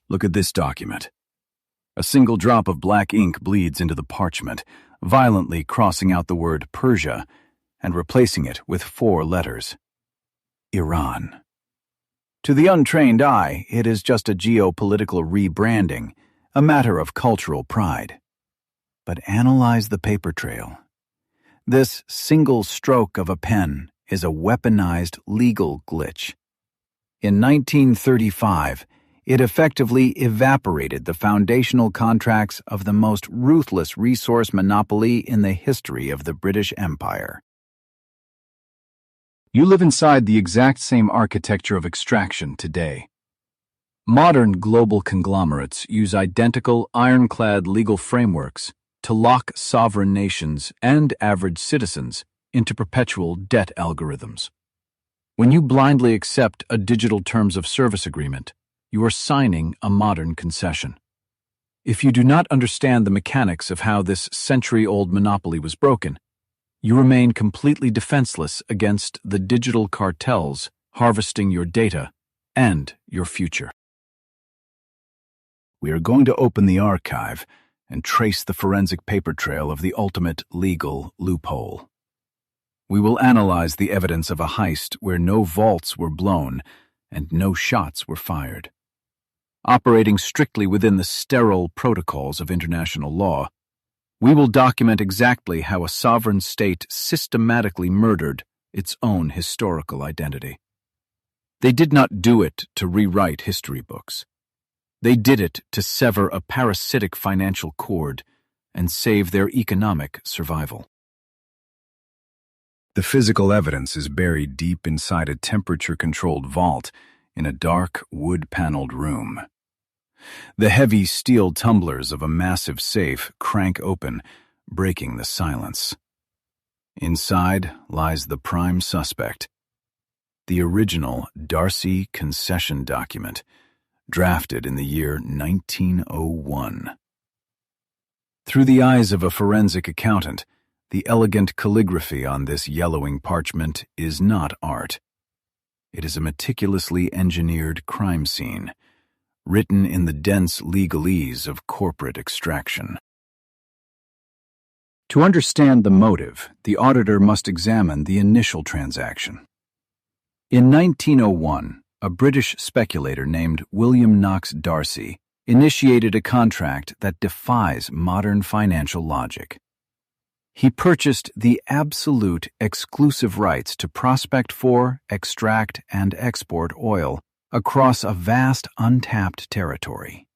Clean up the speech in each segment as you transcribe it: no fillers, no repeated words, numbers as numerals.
Look at this document. A single drop of black ink bleeds into the parchment, violently crossing out the word Persia and replacing it with 4 letters. Iran. To the untrained eye, it is just a geopolitical rebranding, a matter of cultural pride. But analyze the paper trail. This single stroke of a pen is a weaponized legal glitch. In 1935, it effectively evaporated the foundational contracts of the most ruthless resource monopoly in the history of the British Empire. You live inside the exact same architecture of extraction today. Modern global conglomerates use identical ironclad legal frameworks to lock sovereign nations and average citizens into perpetual debt algorithms. When you blindly accept a digital terms of service agreement, you are signing a modern concession. If you do not understand the mechanics of how this century-old monopoly was broken, you remain completely defenseless against the digital cartels harvesting your data and your future. We are going to open the archive and trace the forensic paper trail of the ultimate legal loophole. We will analyze the evidence of a heist where no vaults were blown and no shots were fired. Operating strictly within the sterile protocols of international law, we will document exactly how a sovereign state systematically murdered its own historical identity. They did not do it to rewrite history books. They did it to sever a parasitic financial cord and save their economic survival. The physical evidence is buried deep inside a temperature-controlled vault in a dark, wood-paneled room. The heavy steel tumblers of a massive safe crank open, breaking the silence. Inside lies the prime suspect, the original D'Arcy Concession document, drafted in the year 1901. Through the eyes of a forensic accountant, the elegant calligraphy on this yellowing parchment is not art. It is a meticulously engineered crime scene, written in the dense legalese of corporate extraction. To understand the motive, the auditor must examine the initial transaction. In 1901, a British speculator named William Knox D'Arcy initiated a contract that defies modern financial logic. He purchased the absolute exclusive rights to prospect for, extract, and export oil across a vast untapped territory.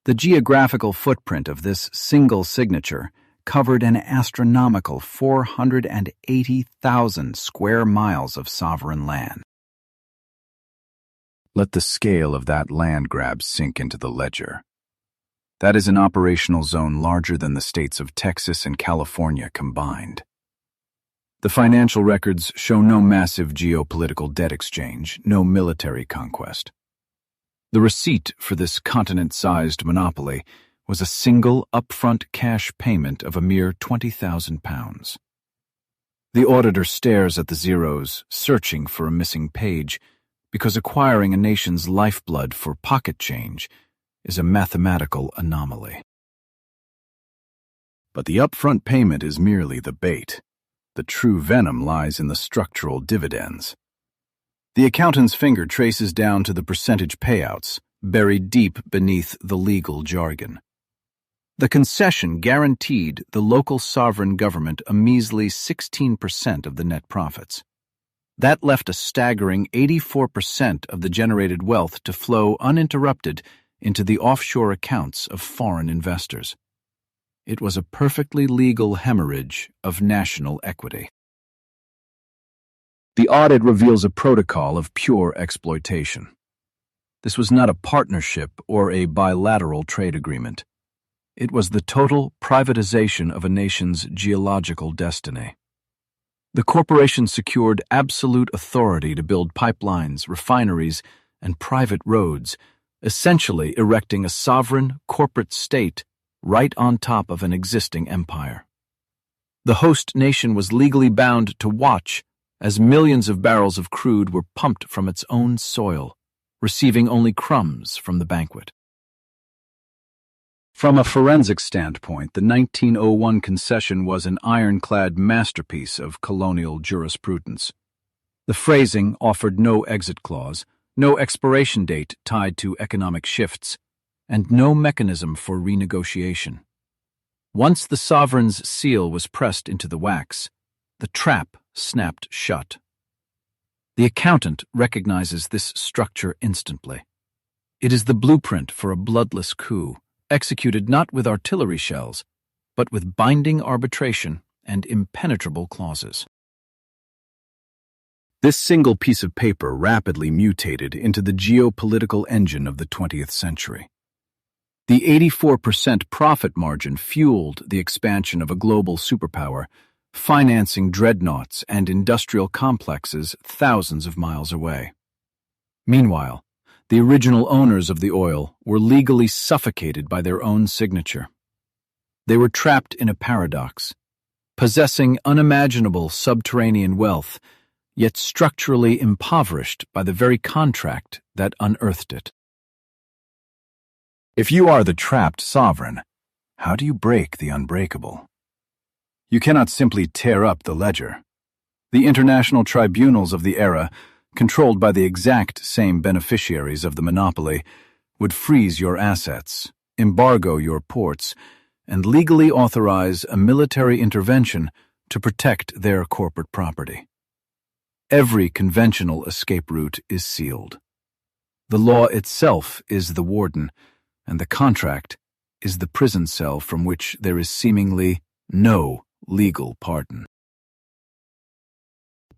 The geographical footprint of this single signature covered an astronomical 480,000 square miles of sovereign land. Let the scale of that land grab sink into the ledger. That is an operational zone larger than the states of Texas and California combined. The financial records show no massive geopolitical debt exchange, no military conquest. The receipt for this continent-sized monopoly was a single upfront cash payment of a mere £20,000. The auditor stares at the zeros, searching for a missing page, because acquiring a nation's lifeblood for pocket change is a mathematical anomaly. But the upfront payment is merely the bait. The true venom lies in the structural dividends. The accountant's finger traces down to the percentage payouts, buried deep beneath the legal jargon. The concession guaranteed the local sovereign government a measly 16% of the net profits. That left a staggering 84% of the generated wealth to flow uninterrupted into the offshore accounts of foreign investors. It was a perfectly legal hemorrhage of national equity. The audit reveals a protocol of pure exploitation. This was not a partnership or a bilateral trade agreement. It was the total privatization of a nation's geological destiny. The corporation secured absolute authority to build pipelines, refineries, and private roads, essentially erecting a sovereign corporate state right on top of an existing empire. The host nation was legally bound to watch as millions of barrels of crude were pumped from its own soil, receiving only crumbs from the banquet. From a forensic standpoint, the 1901 concession was an ironclad masterpiece of colonial jurisprudence. The phrasing offered no exit clause, no expiration date tied to economic shifts, and no mechanism for renegotiation. Once the sovereign's seal was pressed into the wax, the trap snapped shut. The accountant recognizes this structure instantly. It is the blueprint for a bloodless coup, executed not with artillery shells, but with binding arbitration and impenetrable clauses. This single piece of paper rapidly mutated into the geopolitical engine of the 20th century. The 84% profit margin fueled the expansion of a global superpower, financing dreadnoughts and industrial complexes thousands of miles away. Meanwhile, the original owners of the oil were legally suffocated by their own signature. They were trapped in a paradox, possessing unimaginable subterranean wealth, yet structurally impoverished by the very contract that unearthed it. If you are the trapped sovereign, how do you break the unbreakable? You cannot simply tear up the ledger. The international tribunals of the era, controlled by the exact same beneficiaries of the monopoly, would freeze your assets, embargo your ports, and legally authorize a military intervention to protect their corporate property. Every conventional escape route is sealed. The law itself is the warden, and the contract is the prison cell from which there is seemingly no legal pardon.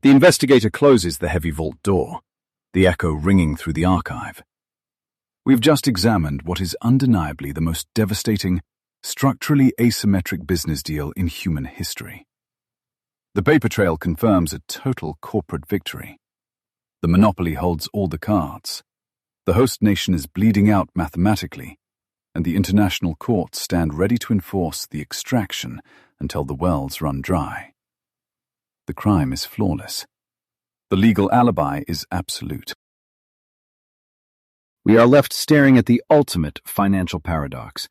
The investigator closes the heavy vault door, the echo ringing through the archive. We've just examined what is undeniably the most devastating, structurally asymmetric business deal in human history. The paper trail confirms a total corporate victory. The monopoly holds all the cards. The host nation is bleeding out mathematically, and the international courts stand ready to enforce the extraction until the wells run dry. The crime is flawless. The legal alibi is absolute. We are left staring at the ultimate financial paradox,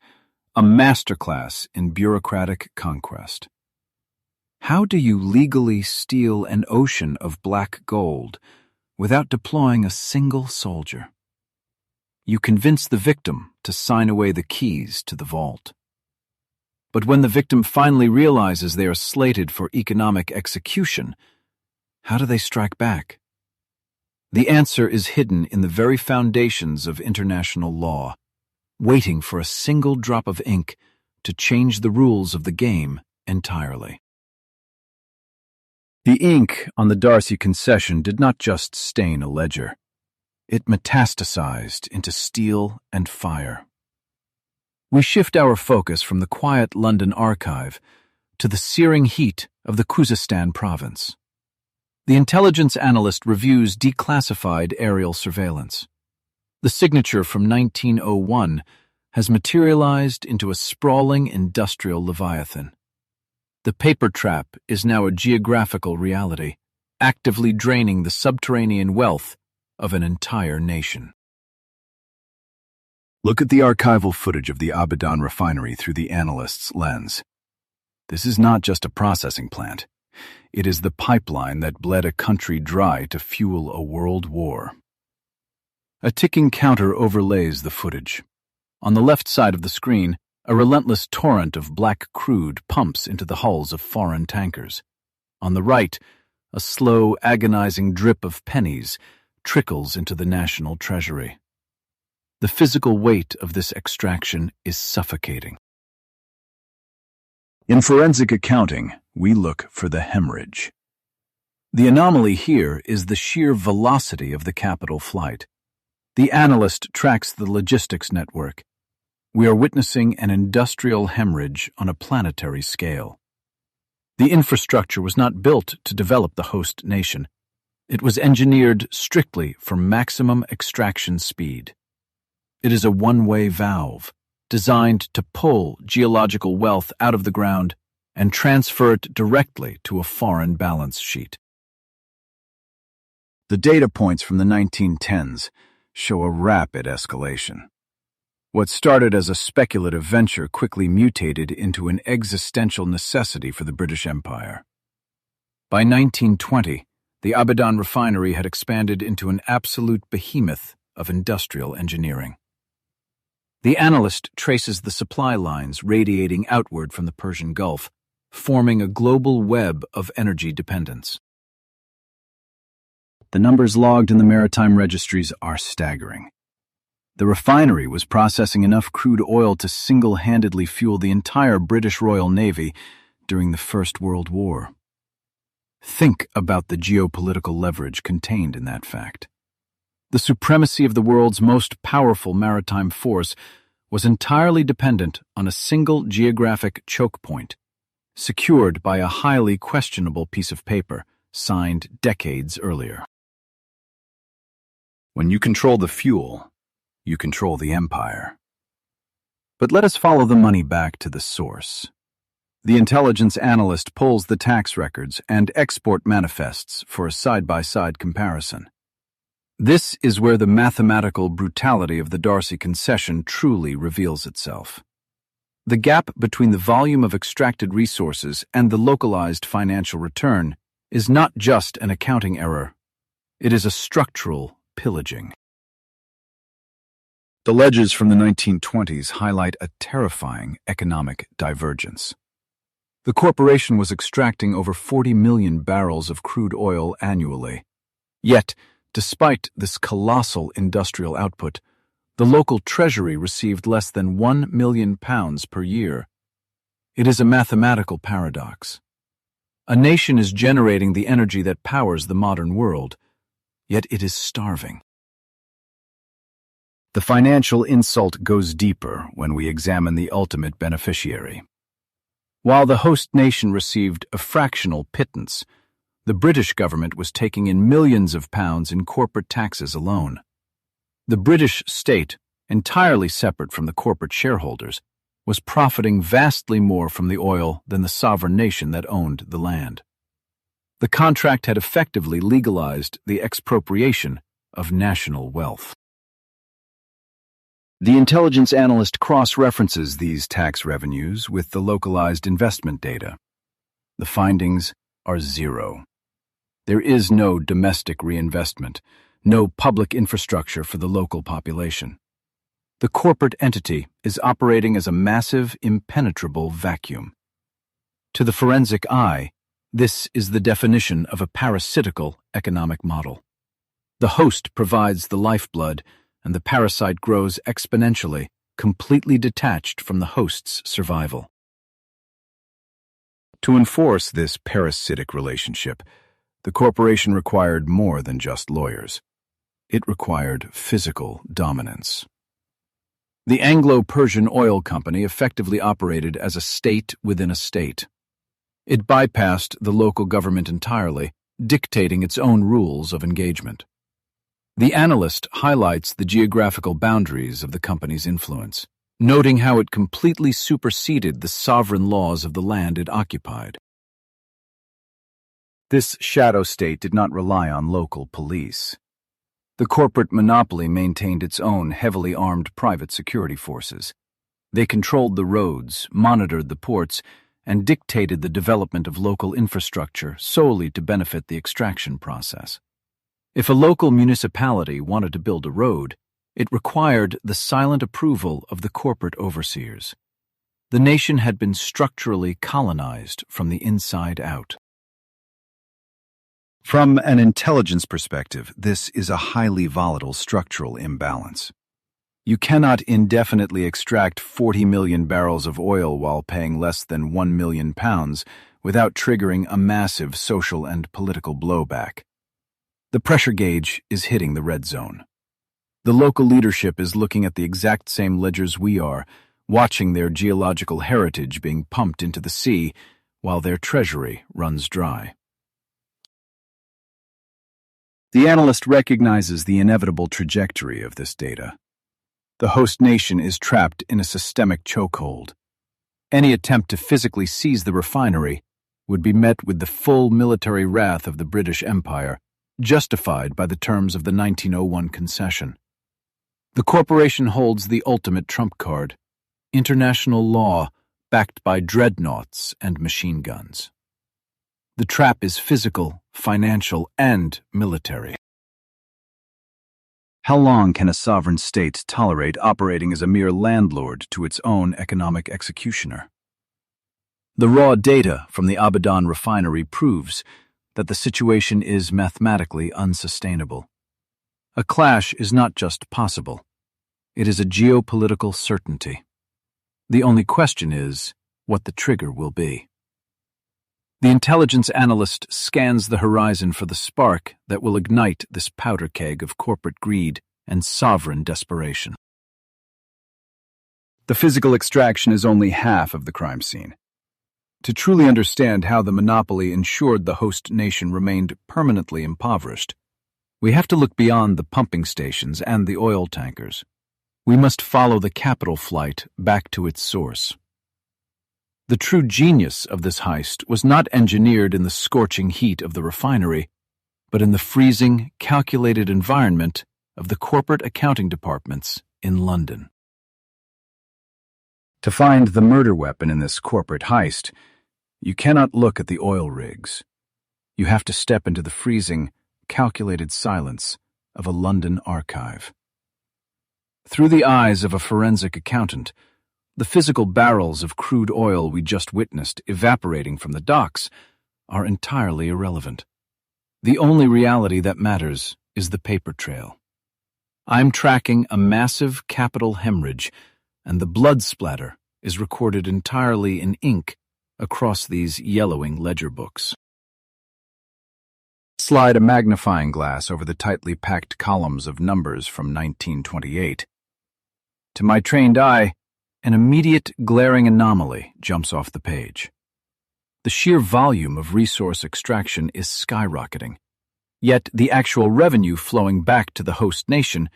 a masterclass in bureaucratic conquest. How do you legally steal an ocean of black gold without deploying a single soldier? You convince the victim to sign away the keys to the vault. But when the victim finally realizes they are slated for economic execution, how do they strike back? The answer is hidden in the very foundations of international law, waiting for a single drop of ink to change the rules of the game entirely. The ink on the D'Arcy Concession did not just stain a ledger. It metastasized into steel and fire. We shift our focus from the quiet London archive to the searing heat of the Khuzestan province. The intelligence analyst reviews declassified aerial surveillance. The signature from 1901 has materialized into a sprawling industrial leviathan. The paper trap is now a geographical reality, actively draining the subterranean wealth of an entire nation. Look at the archival footage of the Abadan refinery through the analyst's lens. This is not just a processing plant. It is the pipeline that bled a country dry to fuel a world war. A ticking counter overlays the footage. On the left side of the screen, a relentless torrent of black crude pumps into the hulls of foreign tankers. On the right, a slow, agonizing drip of pennies trickles into the national treasury. The physical weight of this extraction is suffocating. In forensic accounting, we look for the hemorrhage. The anomaly here is the sheer velocity of the capital flight. The analyst tracks the logistics network. We are witnessing an industrial hemorrhage on a planetary scale. The infrastructure was not built to develop the host nation. It was engineered strictly for maximum extraction speed. It is a one-way valve, designed to pull geological wealth out of the ground and transfer it directly to a foreign balance sheet. The data points from the 1910s show a rapid escalation. What started as a speculative venture quickly mutated into an existential necessity for the British Empire. By 1920, the Abadan refinery had expanded into an absolute behemoth of industrial engineering. The analyst traces the supply lines radiating outward from the Persian Gulf, forming a global web of energy dependence. The numbers logged in the maritime registries are staggering. The refinery was processing enough crude oil to single-handedly fuel the entire British Royal Navy during the First World War. Think about the geopolitical leverage contained in that fact. The supremacy of the world's most powerful maritime force was entirely dependent on a single geographic choke point, secured by a highly questionable piece of paper signed decades earlier. When you control the fuel, you control the empire. But let us follow the money back to the source. The intelligence analyst pulls the tax records and export manifests for a side-by-side comparison. This is where the mathematical brutality of the D'Arcy Concession truly reveals itself. The gap between the volume of extracted resources and the localized financial return is not just an accounting error. It is a structural pillaging. The ledges from the 1920s highlight a terrifying economic divergence. The corporation was extracting over 40 million barrels of crude oil annually. Yet, despite this colossal industrial output, the local treasury received less than £1 million per year. It is a mathematical paradox. A nation is generating the energy that powers the modern world, yet it is starving. The financial insult goes deeper when we examine the ultimate beneficiary. While the host nation received a fractional pittance, the British government was taking in millions of pounds in corporate taxes alone. The British state, entirely separate from the corporate shareholders, was profiting vastly more from the oil than the sovereign nation that owned the land. The contract had effectively legalized the expropriation of national wealth. The intelligence analyst cross-references these tax revenues with the localized investment data. The findings are zero. There is no domestic reinvestment, no public infrastructure for the local population. The corporate entity is operating as a massive, impenetrable vacuum. To the forensic eye, this is the definition of a parasitical economic model. The host provides the lifeblood, and the parasite grows exponentially, completely detached from the host's survival. To enforce this parasitic relationship, the corporation required more than just lawyers. It required physical dominance. The Anglo-Persian oil company effectively operated as a state within a state. It bypassed the local government entirely, dictating its own rules of engagement. The analyst highlights the geographical boundaries of the company's influence, noting how it completely superseded the sovereign laws of the land it occupied. This shadow state did not rely on local police. The corporate monopoly maintained its own heavily armed private security forces. They controlled the roads, monitored the ports, and dictated the development of local infrastructure solely to benefit the extraction process. If a local municipality wanted to build a road, it required the silent approval of the corporate overseers. The nation had been structurally colonized from the inside out. From an intelligence perspective, this is a highly volatile structural imbalance. You cannot indefinitely extract 40 million barrels of oil while paying less than £1 million without triggering a massive social and political blowback. The pressure gauge is hitting the red zone. The local leadership is looking at the exact same ledgers we are, watching their geological heritage being pumped into the sea while their treasury runs dry. The analyst recognizes the inevitable trajectory of this data. The host nation is trapped in a systemic chokehold. Any attempt to physically seize the refinery would be met with the full military wrath of the British Empire, justified by the terms of the 1901 concession. The corporation holds the ultimate trump card: international law backed by dreadnoughts and machine guns. The trap is physical, financial, and military. How long can a sovereign state tolerate operating as a mere landlord to its own economic executioner? The raw data from the Abadan refinery proves that the situation is mathematically unsustainable. A clash is not just possible, it is a geopolitical certainty. The only question is what the trigger will be. The intelligence analyst scans the horizon for the spark that will ignite this powder keg of corporate greed and sovereign desperation. The physical extraction is only half of the crime scene. To truly understand how the monopoly ensured the host nation remained permanently impoverished, we have to look beyond the pumping stations and the oil tankers. We must follow the capital flight back to its source. The true genius of this heist was not engineered in the scorching heat of the refinery, but in the freezing, calculated environment of the corporate accounting departments in London. To find the murder weapon in this corporate heist, you cannot look at the oil rigs. You have to step into the freezing, calculated silence of a London archive. Through the eyes of a forensic accountant, the physical barrels of crude oil we just witnessed evaporating from the docks are entirely irrelevant. The only reality that matters is the paper trail. I'm tracking a massive capital hemorrhage, and the blood splatter is recorded entirely in ink across these yellowing ledger books. Slide a magnifying glass over the tightly packed columns of numbers from 1928. To my trained eye, an immediate, glaring anomaly jumps off the page. The sheer volume of resource extraction is skyrocketing, yet the actual revenue flowing back to the host nation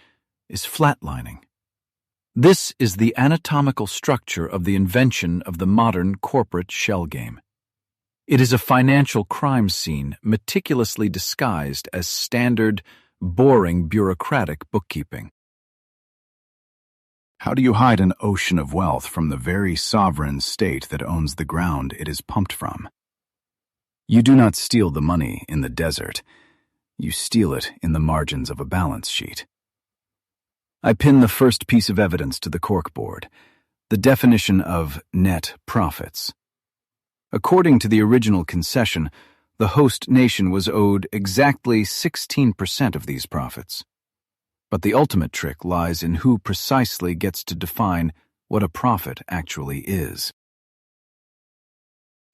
is flatlining. This is the anatomical structure of the invention of the modern corporate shell game. It is a financial crime scene meticulously disguised as standard, boring bureaucratic bookkeeping. How do you hide an ocean of wealth from the very sovereign state that owns the ground it is pumped from? You do not steal the money in the desert. You steal it in the margins of a balance sheet. I pin the first piece of evidence to the corkboard, the definition of net profits. According to the original concession, the host nation was owed exactly 16% of these profits. But the ultimate trick lies in who precisely gets to define what a profit actually is.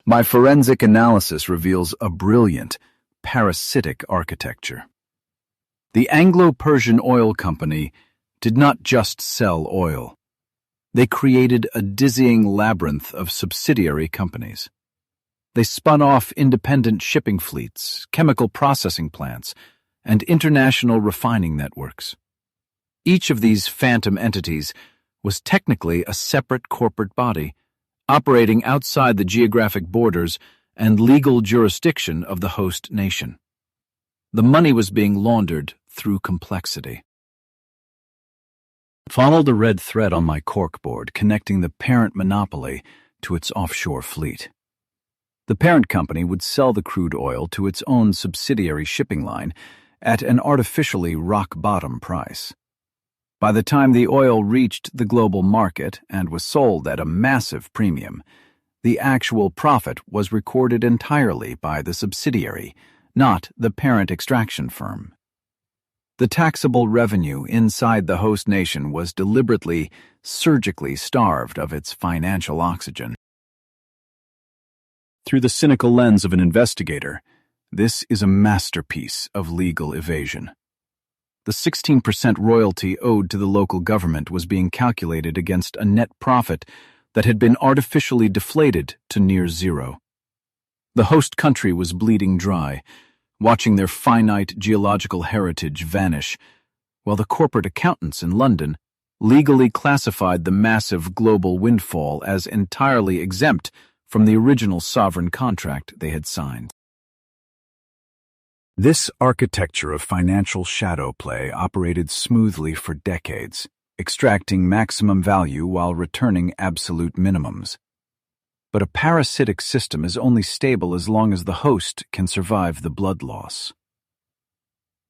My forensic analysis reveals a brilliant, parasitic architecture. The Anglo-Persian oil company did not just sell oil. They created a dizzying labyrinth of subsidiary companies. They spun off independent shipping fleets, chemical processing plants, and international refining networks. Each of these phantom entities was technically a separate corporate body, operating outside the geographic borders and legal jurisdiction of the host nation. The money was being laundered through complexity. Follow the red thread on my corkboard connecting the parent monopoly to its offshore fleet. The parent company would sell the crude oil to its own subsidiary shipping line at an artificially rock-bottom price. By the time the oil reached the global market and was sold at a massive premium, the actual profit was recorded entirely by the subsidiary, not the parent extraction firm. The taxable revenue inside the host nation was deliberately, surgically starved of its financial oxygen. Through the cynical lens of an investigator, this is a masterpiece of legal evasion. The 16% royalty owed to the local government was being calculated against a net profit that had been artificially deflated to near zero. The host country was bleeding dry, watching their finite geological heritage vanish, while the corporate accountants in London legally classified the massive global windfall as entirely exempt from the original sovereign contract they had signed. This architecture of financial shadow play operated smoothly for decades, extracting maximum value while returning absolute minimums. But a parasitic system is only stable as long as the host can survive the blood loss.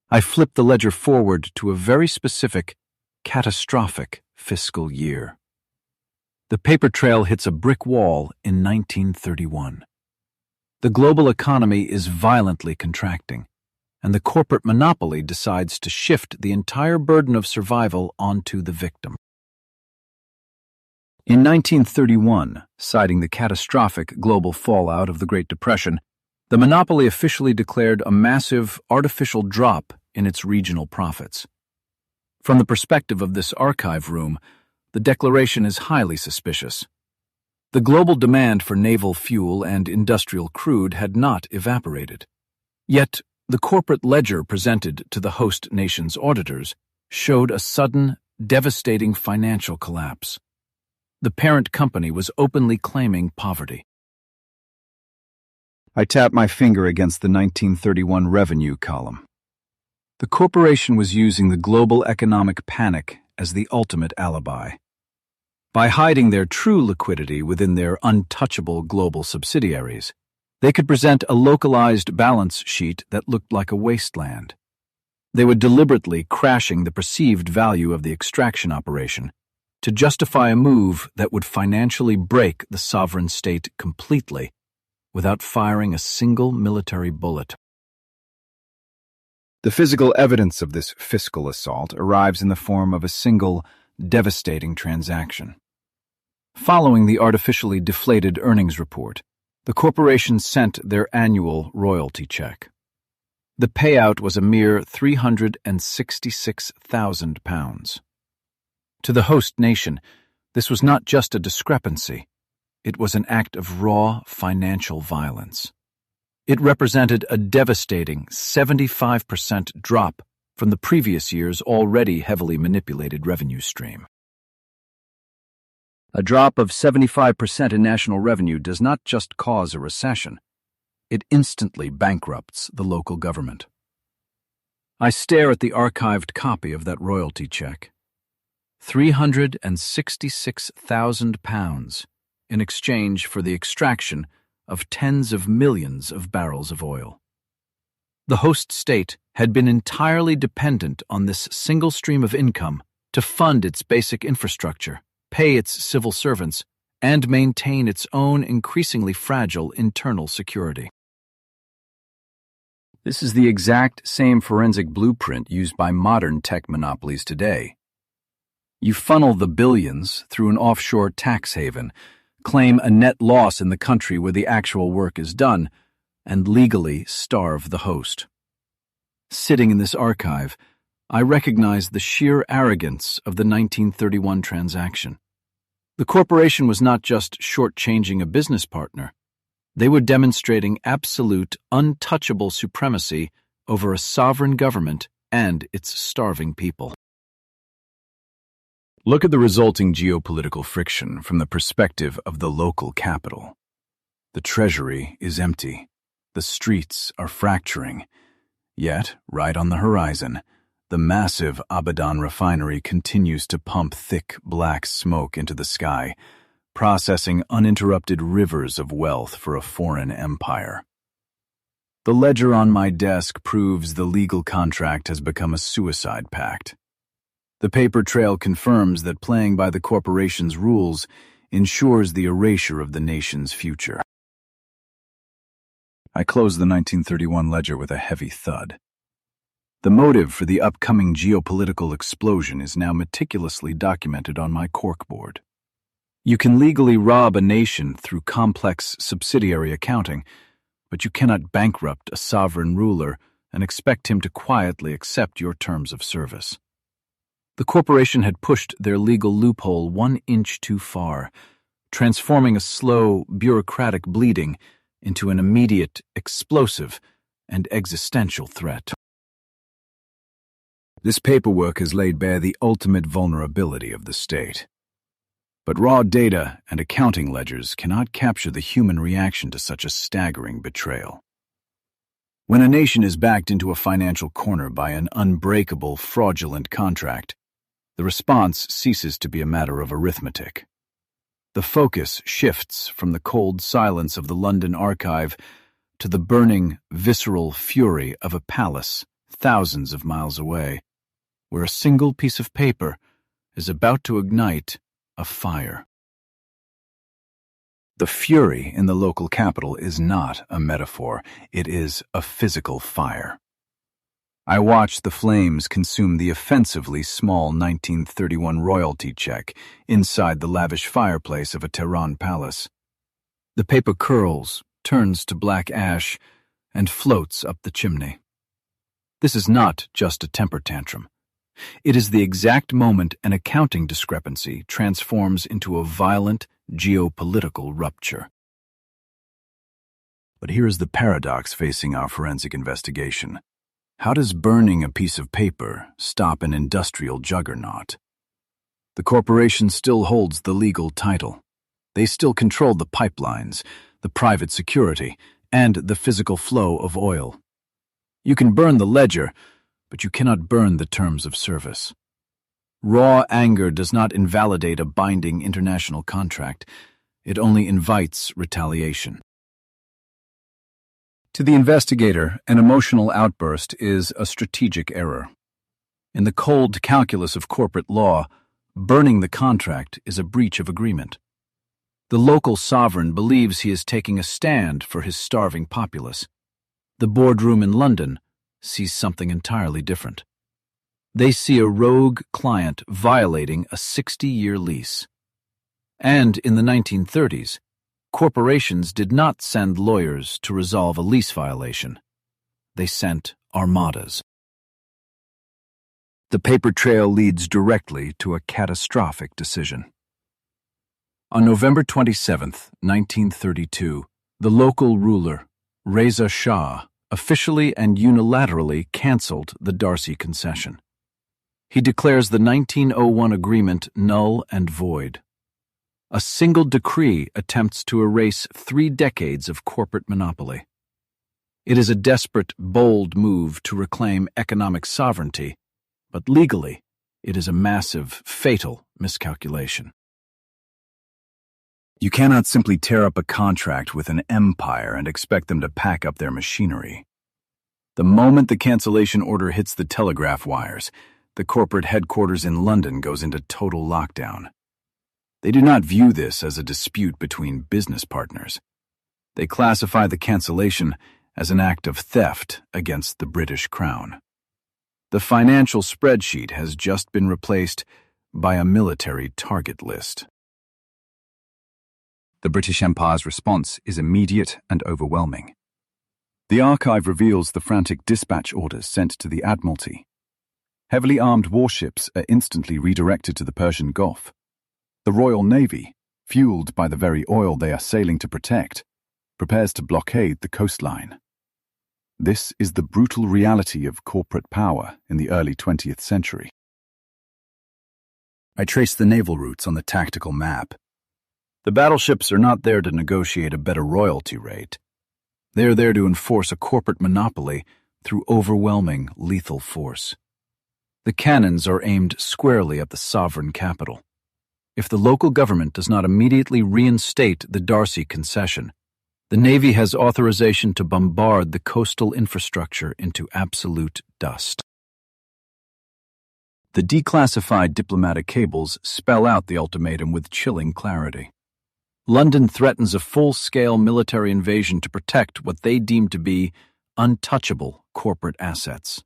I flipped the ledger forward to a very specific, catastrophic fiscal year. The paper trail hits a brick wall in 1931. The global economy is violently contracting, and the corporate monopoly decides to shift the entire burden of survival onto the victim. In 1931, citing the catastrophic global fallout of the Great Depression, the monopoly officially declared a massive artificial drop in its regional profits. From the perspective of this archive room, the declaration is highly suspicious. The global demand for naval fuel and industrial crude had not evaporated. Yet, the corporate ledger presented to the host nation's auditors showed a sudden, devastating financial collapse. The parent company was openly claiming poverty. I tapped my finger against the 1931 revenue column. The corporation was using the global economic panic as the ultimate alibi. By hiding their true liquidity within their untouchable global subsidiaries, they could present a localized balance sheet that looked like a wasteland. They were deliberately crashing the perceived value of the extraction operation to justify a move that would financially break the sovereign state completely without firing a single military bullet. The physical evidence of this fiscal assault arrives in the form of a single, devastating transaction. Following the artificially deflated earnings report, the corporation sent their annual royalty check. The payout was a mere £366,000. To the host nation, this was not just a discrepancy, it was an act of raw financial violence. It represented a devastating 75% drop from the previous year's already heavily manipulated revenue stream. A drop of 75% in national revenue does not just cause a recession, it instantly bankrupts the local government. I stare at the archived copy of that royalty check. £366,000 in exchange for the extraction of tens of millions of barrels of oil. The host state had been entirely dependent on this single stream of income to fund its basic infrastructure, pay its civil servants, and maintain its own increasingly fragile internal security. This is the exact same forensic blueprint used by modern tech monopolies today. You funnel the billions through an offshore tax haven, claim a net loss in the country where the actual work is done, and legally starve the host. Sitting in this archive, I recognize the sheer arrogance of the 1931 transaction. The corporation was not just shortchanging a business partner. They were demonstrating absolute, untouchable supremacy over a sovereign government and its starving people. Look at the resulting geopolitical friction from the perspective of the local capital. The treasury is empty. The streets are fracturing. Yet, right on the horizon, the massive Abadan refinery continues to pump thick black smoke into the sky, processing uninterrupted rivers of wealth for a foreign empire. The ledger on my desk proves the legal contract has become a suicide pact. The paper trail confirms that playing by the corporation's rules ensures the erasure of the nation's future. I closed the 1931 ledger with a heavy thud. The motive for the upcoming geopolitical explosion is now meticulously documented on my corkboard. You can legally rob a nation through complex subsidiary accounting, but you cannot bankrupt a sovereign ruler and expect him to quietly accept your terms of service. The corporation had pushed their legal loophole 1 inch too far, transforming a slow, bureaucratic bleeding into an immediate, explosive, and existential threat. This paperwork has laid bare the ultimate vulnerability of the state. But raw data and accounting ledgers cannot capture the human reaction to such a staggering betrayal. When a nation is backed into a financial corner by an unbreakable, fraudulent contract, The response ceases to be a matter of arithmetic. The focus shifts from the cold silence of the London archive to the burning, visceral fury of a palace thousands of miles away, where a single piece of paper is about to ignite a fire. The fury in the local capital is not a metaphor, it is a physical fire. I watched the flames consume the offensively small 1931 royalty check inside the lavish fireplace of a Tehran palace. The paper curls, turns to black ash, and floats up the chimney. This is not just a temper tantrum. It is the exact moment an accounting discrepancy transforms into a violent geopolitical rupture. But here is the paradox facing our forensic investigation. How does burning a piece of paper stop an industrial juggernaut? The corporation still holds the legal title. They still control the pipelines, the private security, and the physical flow of oil. You can burn the ledger, but you cannot burn the terms of service. Raw anger does not invalidate a binding international contract. It only invites retaliation. To the investigator, an emotional outburst is a strategic error. In the cold calculus of corporate law, burning the contract is a breach of agreement. The local sovereign believes he is taking a stand for his starving populace. The boardroom in London sees something entirely different. They see a rogue client violating a 60-year lease. And in the 1930s, corporations did not send lawyers to resolve a lease violation. They sent armadas. The paper trail leads directly to a catastrophic decision. On November 27, 1932, the local ruler, Reza Shah, officially and unilaterally cancelled the D'Arcy Concession. He declares the 1901 agreement null and void. A single decree attempts to erase 3 decades of corporate monopoly. It is a desperate, bold move to reclaim economic sovereignty, but legally, it is a massive, fatal miscalculation. You cannot simply tear up a contract with an empire and expect them to pack up their machinery. The moment the cancellation order hits the telegraph wires, the corporate headquarters in London goes into total lockdown. They do not view this as a dispute between business partners. They classify the cancellation as an act of theft against the British Crown. The financial spreadsheet has just been replaced by a military target list. The British Empire's response is immediate and overwhelming. The archive reveals the frantic dispatch orders sent to the Admiralty. Heavily armed warships are instantly redirected to the Persian Gulf. The Royal Navy, fueled by the very oil they are sailing to protect, prepares to blockade the coastline. This is the brutal reality of corporate power in the early 20th century. I trace the naval routes on the tactical map. The battleships are not there to negotiate a better royalty rate. They are there to enforce a corporate monopoly through overwhelming lethal force. The cannons are aimed squarely at the sovereign capital. If the local government does not immediately reinstate the D'Arcy Concession, the Navy has authorization to bombard the coastal infrastructure into absolute dust. The declassified diplomatic cables spell out the ultimatum with chilling clarity. London threatens a full-scale military invasion to protect what they deem to be untouchable corporate assets.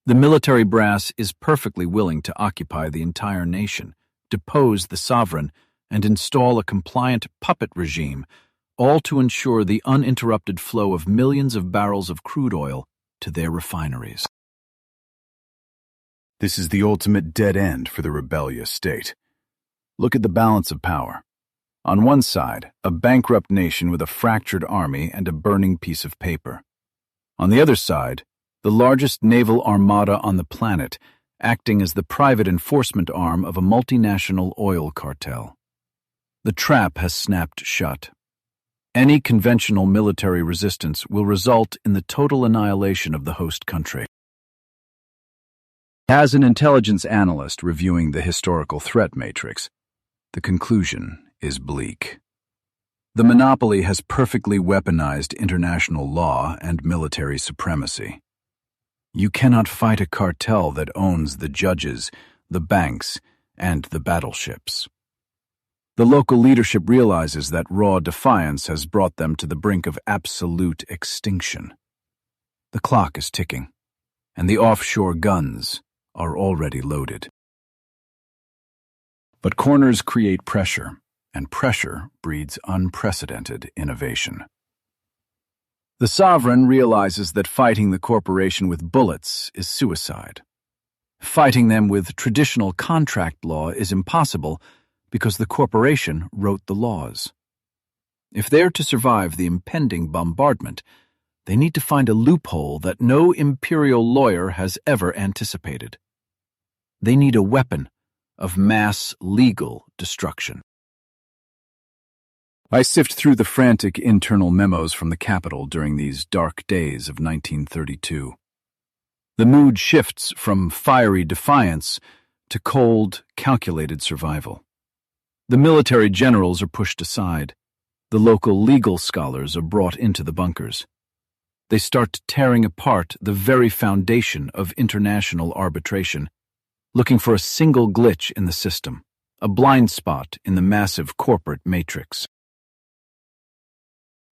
The military brass is perfectly willing to occupy the entire nation, depose the sovereign, and install a compliant puppet regime, all to ensure the uninterrupted flow of millions of barrels of crude oil to their refineries. This is the ultimate dead end for the rebellious state. Look at the balance of power. On one side, a bankrupt nation with a fractured army and a burning piece of paper. On the other side, the largest naval armada on the planet, acting as the private enforcement arm of a multinational oil cartel. The trap has snapped shut. Any conventional military resistance will result in the total annihilation of the host country. As an intelligence analyst reviewing the historical threat matrix, the conclusion is bleak. The monopoly has perfectly weaponized international law and military supremacy. You cannot fight a cartel that owns the judges, the banks, and the battleships. The local leadership realizes that raw defiance has brought them to the brink of absolute extinction. The clock is ticking, and the offshore guns are already loaded. But corners create pressure, and pressure breeds unprecedented innovation. The sovereign realizes that fighting the corporation with bullets is suicide. Fighting them with traditional contract law is impossible because the corporation wrote the laws. If they're to survive the impending bombardment, they need to find a loophole that no imperial lawyer has ever anticipated. They need a weapon of mass legal destruction. I sift through the frantic internal memos from the capital during these dark days of 1932. The mood shifts from fiery defiance to cold, calculated survival. The military generals are pushed aside. The local legal scholars are brought into the bunkers. They start tearing apart the very foundation of international arbitration, looking for a single glitch in the system, a blind spot in the massive corporate matrix.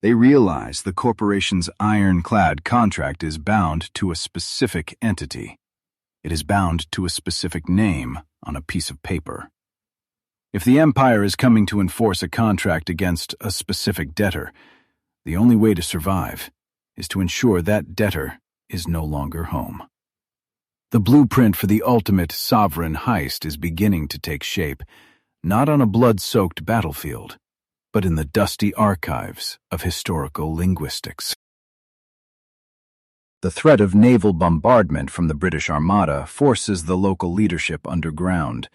They realize the corporation's ironclad contract is bound to a specific entity. It is bound to a specific name on a piece of paper. If the empire is coming to enforce a contract against a specific debtor, the only way to survive is to ensure that debtor is no longer home. The blueprint for the ultimate sovereign heist is beginning to take shape, not on a blood-soaked battlefield, but in the dusty archives of historical linguistics. The threat of naval bombardment from the British Armada forces the local leadership underground,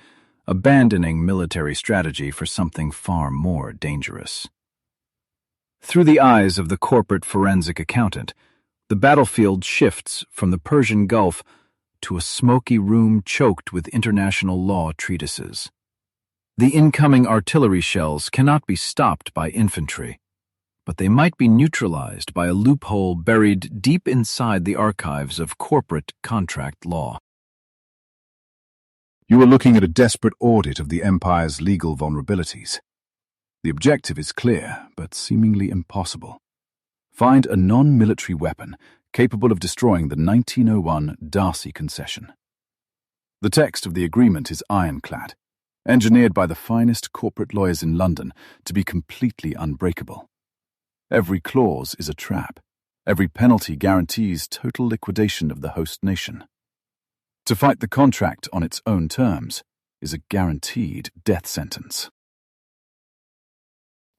abandoning military strategy for something far more dangerous. Through the eyes of the corporate forensic accountant, the battlefield shifts from the Persian Gulf to a smoky room choked with international law treatises. The incoming artillery shells cannot be stopped by infantry, but they might be neutralized by a loophole buried deep inside the archives of corporate contract law. You are looking at a desperate audit of the empire's legal vulnerabilities. The objective is clear, but seemingly impossible. Find a non-military weapon capable of destroying the 1901 D'Arcy Concession. The text of the agreement is ironclad, engineered by the finest corporate lawyers in London to be completely unbreakable. Every clause is a trap. Every penalty guarantees total liquidation of the host nation. To fight the contract on its own terms is a guaranteed death sentence.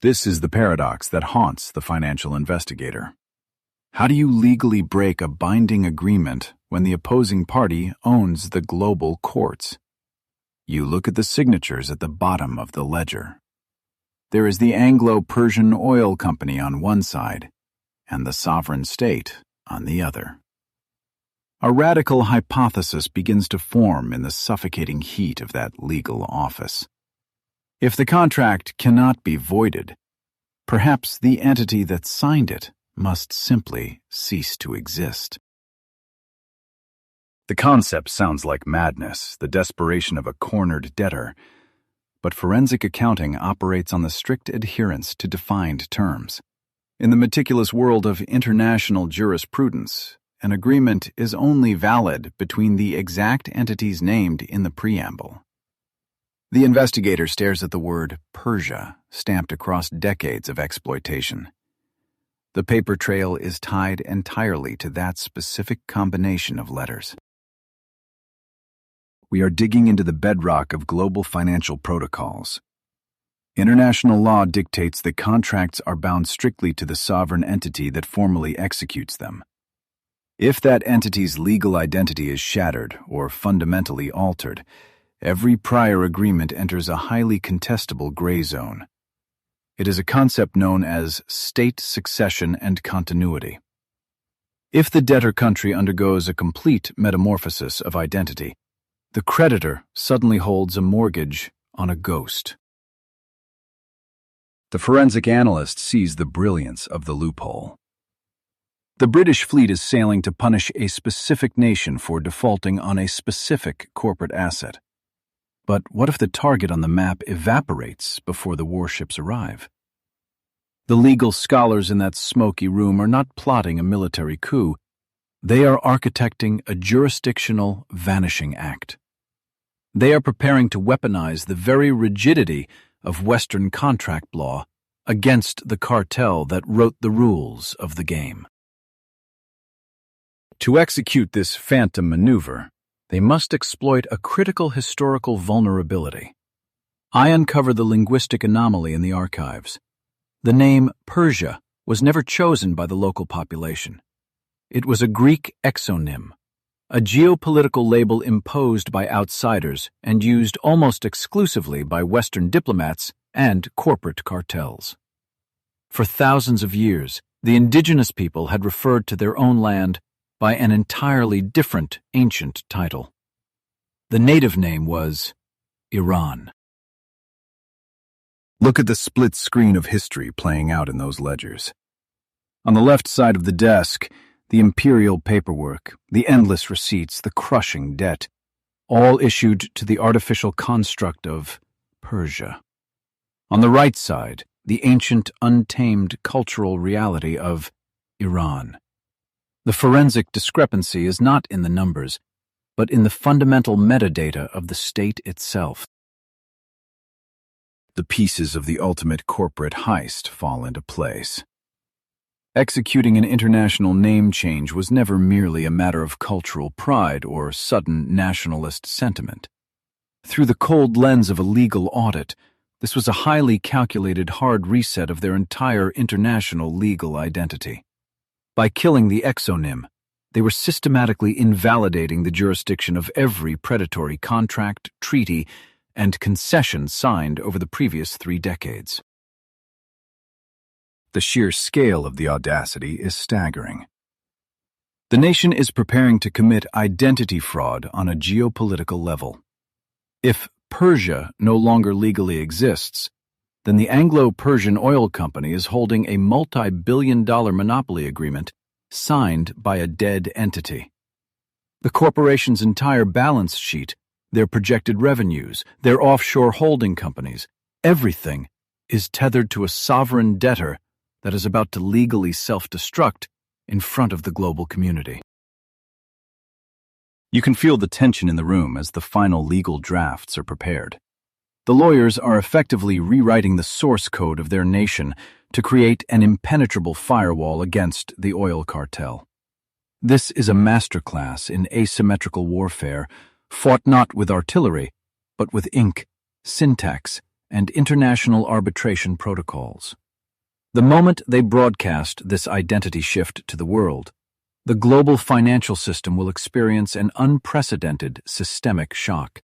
This is the paradox that haunts the financial investigator. How do you legally break a binding agreement when the opposing party owns the global courts? You look at the signatures at the bottom of the ledger. There is the Anglo-Persian oil company on one side and the sovereign state on the other. A radical hypothesis begins to form in the suffocating heat of that legal office. If the contract cannot be voided, perhaps the entity that signed it must simply cease to exist. The concept sounds like madness, the desperation of a cornered debtor, but forensic accounting operates on the strict adherence to defined terms. In the meticulous world of international jurisprudence, an agreement is only valid between the exact entities named in the preamble. The investigator stares at the word Persia stamped across decades of exploitation. The paper trail is tied entirely to that specific combination of letters. We are digging into the bedrock of global financial protocols. International law dictates that contracts are bound strictly to the sovereign entity that formally executes them. If that entity's legal identity is shattered or fundamentally altered, every prior agreement enters a highly contestable gray zone. It is a concept known as state succession and continuity. If the debtor country undergoes a complete metamorphosis of identity, The creditor suddenly holds a mortgage on a ghost. The forensic analyst sees the brilliance of the loophole. The British fleet is sailing to punish a specific nation for defaulting on a specific corporate asset. But what if the target on the map evaporates before the warships arrive? The legal scholars in that smoky room are not plotting a military coup. They are architecting a jurisdictional vanishing act. They are preparing to weaponize the very rigidity of Western contract law against the cartel that wrote the rules of the game. To execute this phantom maneuver, they must exploit a critical historical vulnerability. I uncover the linguistic anomaly in the archives. The name Persia was never chosen by the local population. It was a Greek exonym, a geopolitical label imposed by outsiders and used almost exclusively by Western diplomats and corporate cartels. For thousands of years, the indigenous people had referred to their own land by an entirely different ancient title. The native name was Iran. Look at the split screen of history playing out in those ledgers. On the left side of the desk, the imperial paperwork, the endless receipts, the crushing debt, all issued to the artificial construct of Persia. On the right side, the ancient, untamed cultural reality of Iran. The forensic discrepancy is not in the numbers, but in the fundamental metadata of the state itself. The pieces of the ultimate corporate heist fall into place. Executing an international name change was never merely a matter of cultural pride or sudden nationalist sentiment. Through the cold lens of a legal audit, this was a highly calculated hard reset of their entire international legal identity. By killing the exonym, they were systematically invalidating the jurisdiction of every predatory contract, treaty, and concession signed over the previous 3 decades. The sheer scale of the audacity is staggering. The nation is preparing to commit identity fraud on a geopolitical level. If Persia no longer legally exists, then the Anglo-Persian oil company is holding a multi-billion-dollar monopoly agreement signed by a dead entity. The corporation's entire balance sheet, their projected revenues, their offshore holding companies, everything is tethered to a sovereign debtor that is about to legally self-destruct in front of the global community. You can feel the tension in the room as the final legal drafts are prepared. The lawyers are effectively rewriting the source code of their nation to create an impenetrable firewall against the oil cartel. This is a masterclass in asymmetrical warfare, fought not with artillery, but with ink, syntax, and international arbitration protocols. The moment they broadcast this identity shift to the world, the global financial system will experience an unprecedented systemic shock.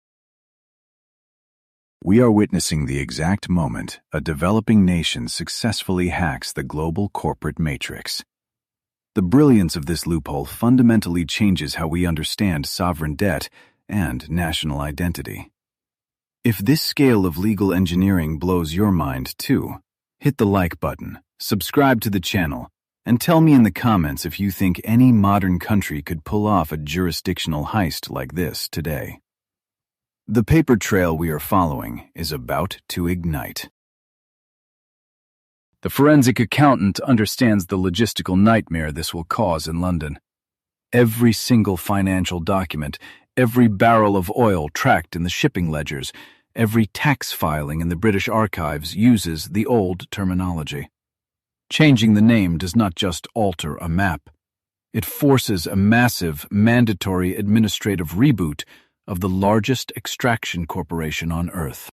We are witnessing the exact moment a developing nation successfully hacks the global corporate matrix. The brilliance of this loophole fundamentally changes how we understand sovereign debt and national identity. If this scale of legal engineering blows your mind too, hit the like button, subscribe to the channel, and tell me in the comments if you think any modern country could pull off a jurisdictional heist like this today. The paper trail we are following is about to ignite. The forensic accountant understands the logistical nightmare this will cause in London. Every single financial document, every barrel of oil tracked in the shipping ledgers, every tax filing in the British archives uses the old terminology. Changing the name does not just alter a map. It forces a massive, mandatory administrative reboot of the largest extraction corporation on Earth.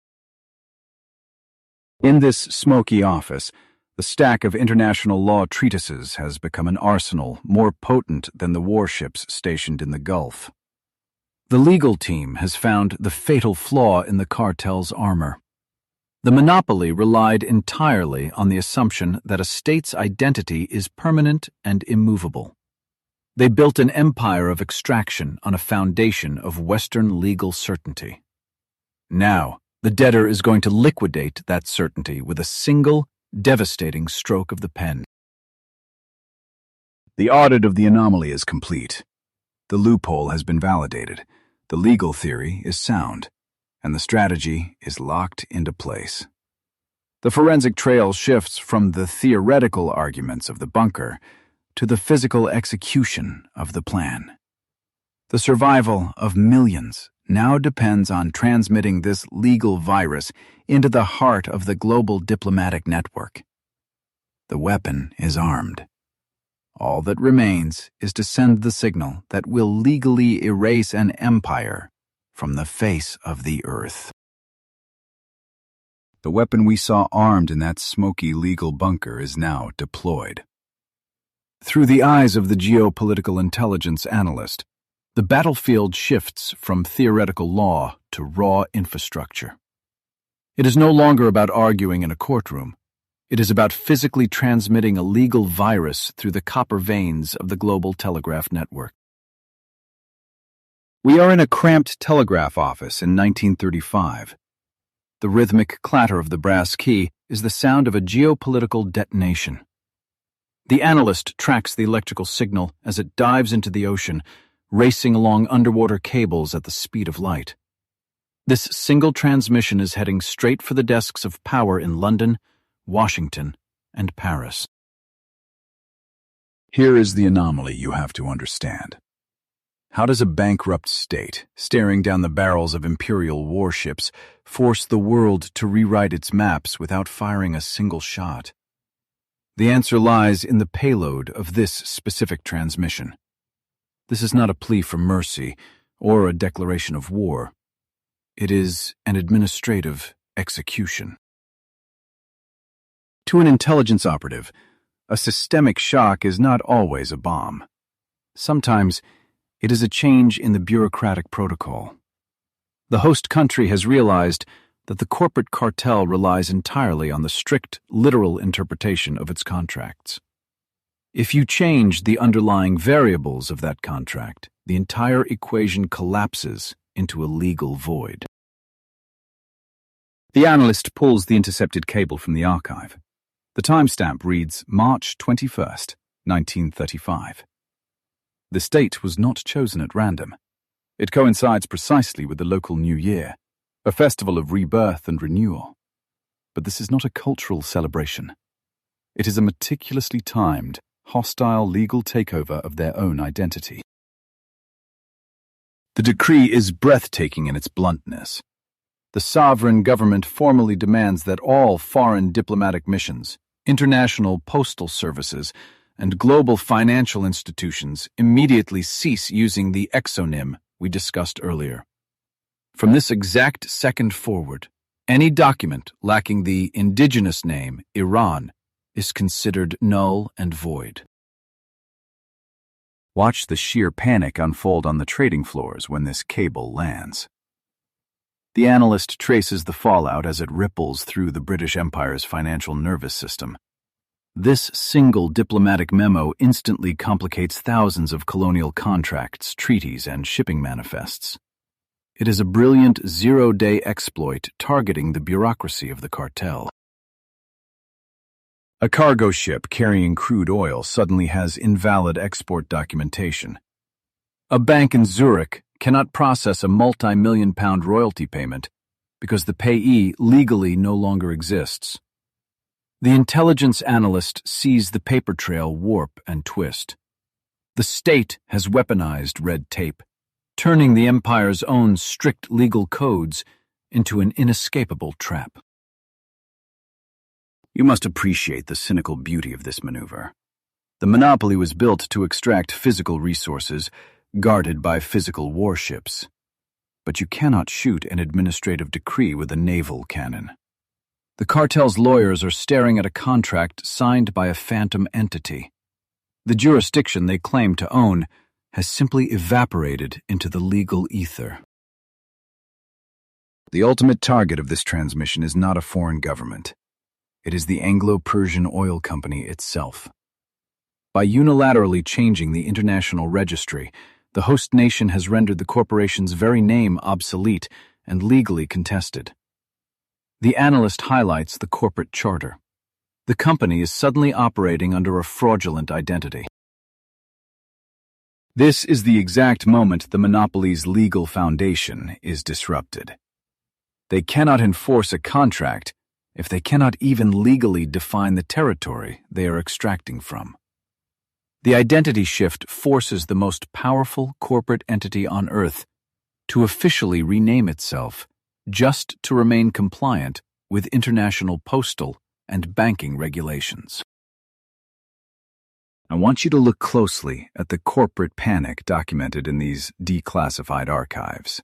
In this smoky office, the stack of international law treatises has become an arsenal more potent than the warships stationed in the Gulf. The legal team has found the fatal flaw in the cartel's armor. The monopoly relied entirely on the assumption that a state's identity is permanent and immovable. They built an empire of extraction on a foundation of Western legal certainty. Now, the debtor is going to liquidate that certainty with a single, devastating stroke of the pen. The audit of the anomaly is complete. The loophole has been validated, the legal theory is sound, and the strategy is locked into place. The forensic trail shifts from the theoretical arguments of the bunker to the physical execution of the plan. The survival of millions now depends on transmitting this legal virus into the heart of the global diplomatic network. The weapon is armed. All that remains is to send the signal that will legally erase an empire from the face of the earth. The weapon we saw armed in that smoky legal bunker is now deployed. Through the eyes of the geopolitical intelligence analyst, the battlefield shifts from theoretical law to raw infrastructure. It is no longer about arguing in a courtroom. It is about physically transmitting a legal virus through the copper veins of the global telegraph network. We are in a cramped telegraph office in 1935. The rhythmic clatter of the brass key is the sound of a geopolitical detonation. The analyst tracks the electrical signal as it dives into the ocean, racing along underwater cables at the speed of light. This single transmission is heading straight for the desks of power in London, Washington, and Paris. Here is the anomaly you have to understand. How does a bankrupt state, staring down the barrels of imperial warships, force the world to rewrite its maps without firing a single shot? The answer lies in the payload of this specific transmission. This is not a plea for mercy or a declaration of war. It is an administrative execution. To an intelligence operative, a systemic shock is not always a bomb. Sometimes, it is a change in the bureaucratic protocol. The host country has realized that the corporate cartel relies entirely on the strict, literal interpretation of its contracts. If you change the underlying variables of that contract, the entire equation collapses into a legal void. The analyst pulls the intercepted cable from the archive. The timestamp reads March 21st, 1935. This date was not chosen at random. It coincides precisely with the local New Year, a festival of rebirth and renewal. But this is not a cultural celebration. It is a meticulously timed, hostile legal takeover of their own identity. The decree is breathtaking in its bluntness. The sovereign government formally demands that all foreign diplomatic missions, international postal services, and global financial institutions immediately cease using the exonym we discussed earlier. From this exact second forward, any document lacking the indigenous name, Iran, is considered null and void. Watch the sheer panic unfold on the trading floors when this cable lands. The analyst traces the fallout as it ripples through the British Empire's financial nervous system. This single diplomatic memo instantly complicates thousands of colonial contracts, treaties, and shipping manifests. It is a brilliant zero-day exploit targeting the bureaucracy of the cartel. A cargo ship carrying crude oil suddenly has invalid export documentation. A bank in Zurich cannot process a multi-million-pound royalty payment because the payee legally no longer exists. The intelligence analyst sees the paper trail warp and twist. The state has weaponized red tape, turning the empire's own strict legal codes into an inescapable trap. You must appreciate the cynical beauty of this maneuver. The monopoly was built to extract physical resources, guarded by physical warships. But you cannot shoot an administrative decree with a naval cannon. The cartel's lawyers are staring at a contract signed by a phantom entity. The jurisdiction they claim to own has simply evaporated into the legal ether. The ultimate target of this transmission is not a foreign government. It is the Anglo-Persian oil company itself. By unilaterally changing the international registry, the host nation has rendered the corporation's very name obsolete and legally contested. The analyst highlights the corporate charter. The company is suddenly operating under a fraudulent identity. This is the exact moment the monopoly's legal foundation is disrupted. They cannot enforce a contract if they cannot even legally define the territory they are extracting from. The identity shift forces the most powerful corporate entity on Earth to officially rename itself just to remain compliant with international postal and banking regulations. I want you to look closely at the corporate panic documented in these declassified archives.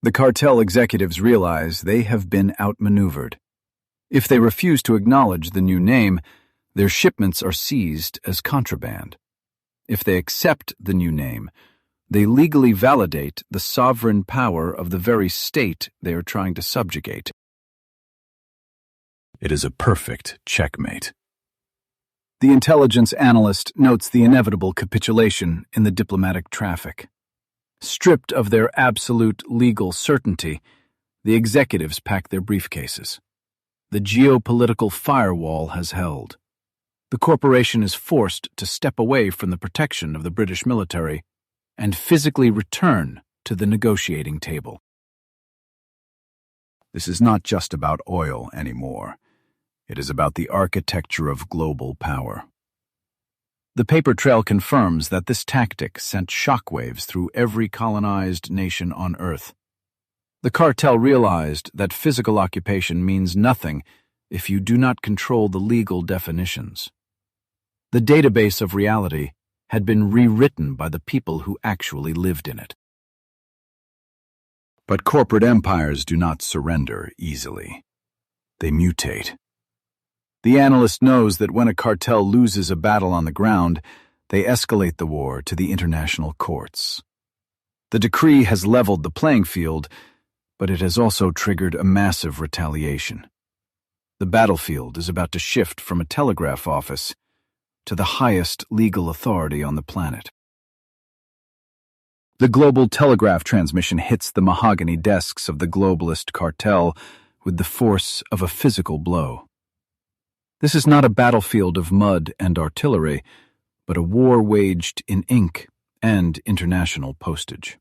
The cartel executives realize they have been outmaneuvered. If they refuse to acknowledge the new name, their shipments are seized as contraband. If they accept the new name, they legally validate the sovereign power of the very state they are trying to subjugate. It is a perfect checkmate. The intelligence analyst notes the inevitable capitulation in the diplomatic traffic. Stripped of their absolute legal certainty, the executives pack their briefcases. The geopolitical firewall has held. The corporation is forced to step away from the protection of the British military and physically return to the negotiating table. This is not just about oil anymore. It is about the architecture of global power. The paper trail confirms that this tactic sent shockwaves through every colonized nation on Earth. The cartel realized that physical occupation means nothing if you do not control the legal definitions. The database of reality had been rewritten by the people who actually lived in it. But corporate empires do not surrender easily. They mutate. The analyst knows that when a cartel loses a battle on the ground, they escalate the war to the international courts. The decree has leveled the playing field, but it has also triggered a massive retaliation. The battlefield is about to shift from a telegraph office to the highest legal authority on the planet. The global telegraph transmission hits the mahogany desks of the globalist cartel with the force of a physical blow. This is not a battlefield of mud and artillery, but a war waged in ink and international postage.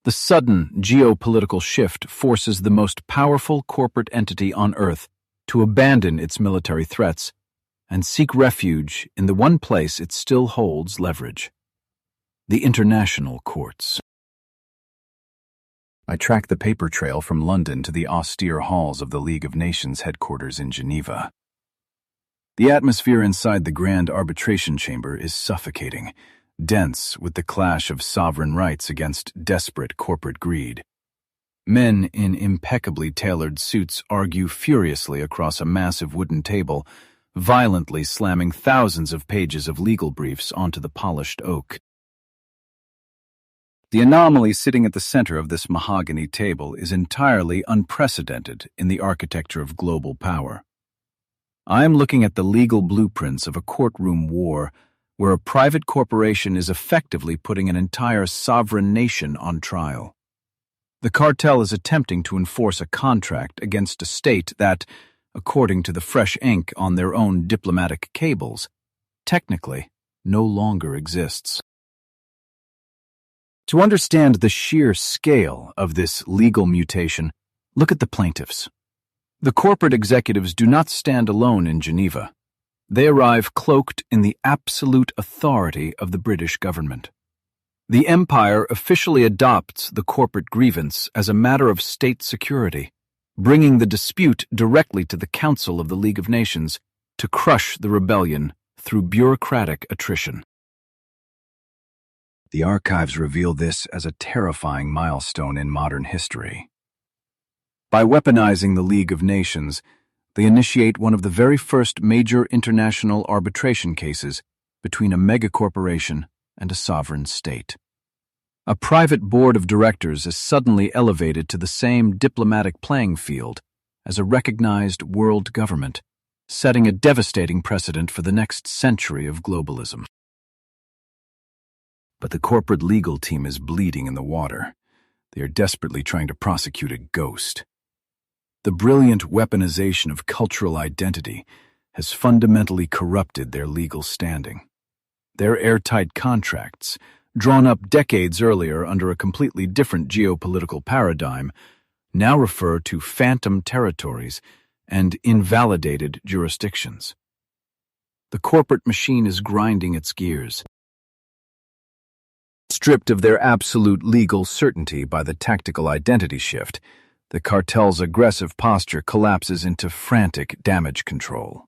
The sudden geopolitical shift forces the most powerful corporate entity on Earth to abandon its military threats and seek refuge in the one place it still holds leverage: the international courts. I track the paper trail from London to the austere halls of the League of Nations headquarters in Geneva. The atmosphere inside the grand arbitration chamber is suffocating, dense with the clash of sovereign rights against desperate corporate greed. Men in impeccably tailored suits argue furiously across a massive wooden table, violently slamming thousands of pages of legal briefs onto the polished oak. The anomaly sitting at the center of this mahogany table is entirely unprecedented in the architecture of global power. I am looking at the legal blueprints of a courtroom war where a private corporation is effectively putting an entire sovereign nation on trial. The cartel is attempting to enforce a contract against a state that, according to the fresh ink on their own diplomatic cables, technically no longer exists. To understand the sheer scale of this legal mutation, look at the plaintiffs. The corporate executives do not stand alone in Geneva. They arrive cloaked in the absolute authority of the British government. The empire officially adopts the corporate grievance as a matter of state security, bringing the dispute directly to the Council of the League of Nations to crush the rebellion through bureaucratic attrition. The archives reveal this as a terrifying milestone in modern history. By weaponizing the League of Nations, they initiate one of the very first major international arbitration cases between a megacorporation and a sovereign state. A private board of directors is suddenly elevated to the same diplomatic playing field as a recognized world government, setting a devastating precedent for the next century of globalism. But the corporate legal team is bleeding in the water. They are desperately trying to prosecute a ghost. The brilliant weaponization of cultural identity has fundamentally corrupted their legal standing. Their airtight contracts, drawn up decades earlier under a completely different geopolitical paradigm, now refer to phantom territories and invalidated jurisdictions. The corporate machine is grinding its gears. Stripped of their absolute legal certainty by the tactical identity shift, the cartel's aggressive posture collapses into frantic damage control.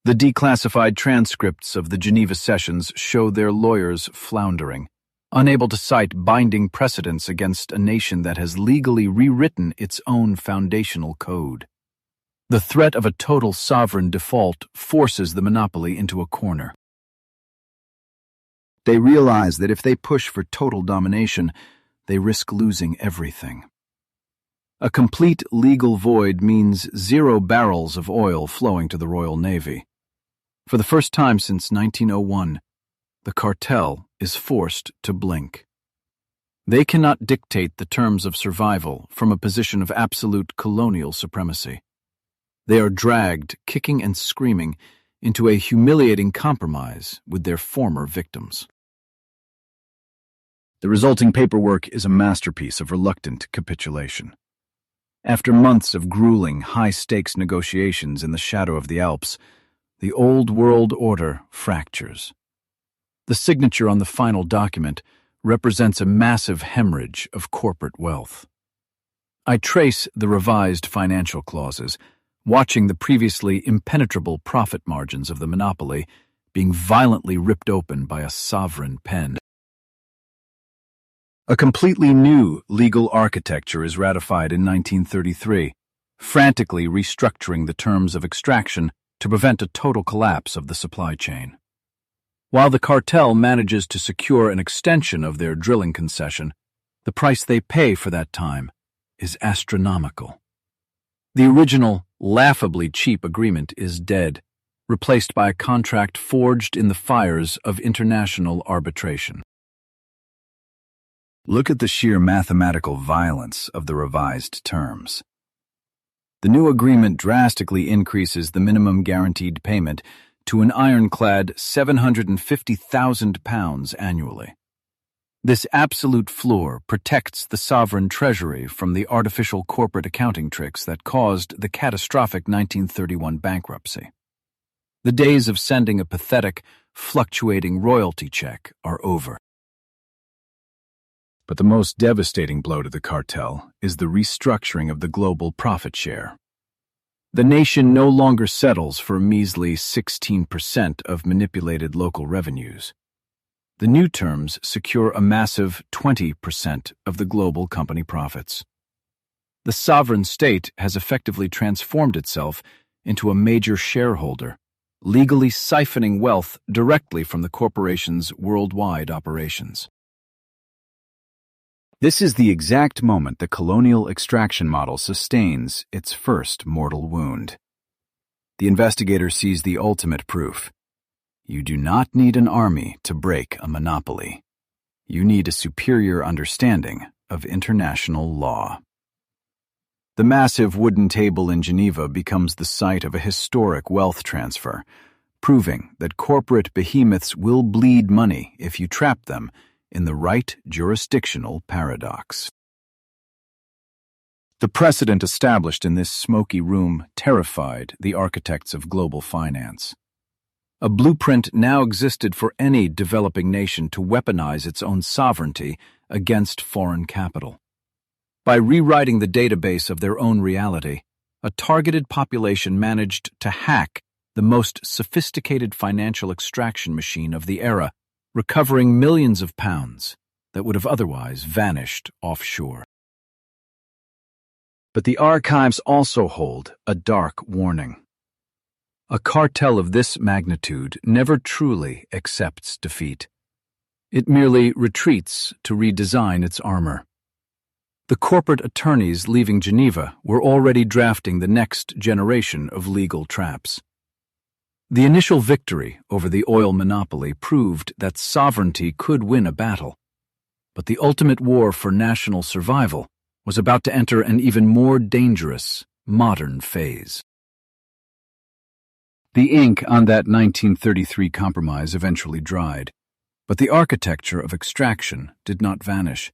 The declassified transcripts of the Geneva sessions show their lawyers floundering, unable to cite binding precedents against a nation that has legally rewritten its own foundational code. The threat of a total sovereign default forces the monopoly into a corner. They realize that if they push for total domination, they risk losing everything. A complete legal void means 0 barrels of oil flowing to the Royal Navy. For the first time since 1901, the cartel is forced to blink. They cannot dictate the terms of survival from a position of absolute colonial supremacy. They are dragged, kicking and screaming, into a humiliating compromise with their former victims. The resulting paperwork is a masterpiece of reluctant capitulation. After months of grueling, high-stakes negotiations in the shadow of the Alps, the old world order fractures. The signature on the final document represents a massive hemorrhage of corporate wealth. I trace the revised financial clauses, watching the previously impenetrable profit margins of the monopoly being violently ripped open by a sovereign pen. A completely new legal architecture is ratified in 1933, frantically restructuring the terms of extraction to prevent a total collapse of the supply chain. While the cartel manages to secure an extension of their drilling concession, the price they pay for that time is astronomical. The original, laughably cheap agreement is dead, replaced by a contract forged in the fires of international arbitration. Look at the sheer mathematical violence of the revised terms. The new agreement drastically increases the minimum guaranteed payment to an ironclad £750,000 annually. This absolute floor protects the sovereign treasury from the artificial corporate accounting tricks that caused the catastrophic 1931 bankruptcy. The days of sending a pathetic, fluctuating royalty check are over. But the most devastating blow to the cartel is the restructuring of the global profit share. The nation no longer settles for a measly 16% of manipulated local revenues. The new terms secure a massive 20% of the global company profits. The sovereign state has effectively transformed itself into a major shareholder, legally siphoning wealth directly from the corporation's worldwide operations. This is the exact moment the colonial extraction model sustains its first mortal wound. The investigator sees the ultimate proof. You do not need an army to break a monopoly. You need a superior understanding of international law. The massive wooden table in Geneva becomes the site of a historic wealth transfer, proving that corporate behemoths will bleed money if you trap them in the right jurisdictional paradox. The precedent established in this smoky room terrified the architects of global finance. A blueprint now existed for any developing nation to weaponize its own sovereignty against foreign capital. By rewriting the database of their own reality, a targeted population managed to hack the most sophisticated financial extraction machine of the era, recovering millions of pounds that would have otherwise vanished offshore. But the archives also hold a dark warning. A cartel of this magnitude never truly accepts defeat. It merely retreats to redesign its armor. The corporate attorneys leaving Geneva were already drafting the next generation of legal traps. The initial victory over the oil monopoly proved that sovereignty could win a battle, but the ultimate war for national survival was about to enter an even more dangerous, modern phase. The ink on that 1933 compromise eventually dried, but the architecture of extraction did not vanish.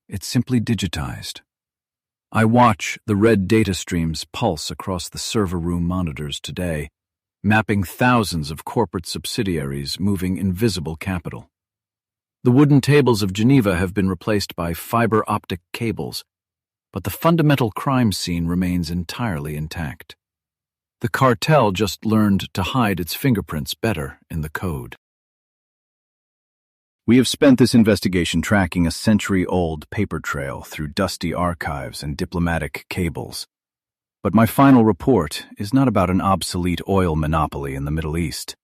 It simply digitized. I watch the red data streams pulse across the server room monitors today, mapping thousands of corporate subsidiaries moving invisible capital. The wooden tables of Geneva have been replaced by fiber optic cables, but the fundamental crime scene remains entirely intact. The cartel just learned to hide its fingerprints better in the code. We have spent this investigation tracking a century-old paper trail through dusty archives and diplomatic cables. But my final report is not about an obsolete oil monopoly in the Middle East.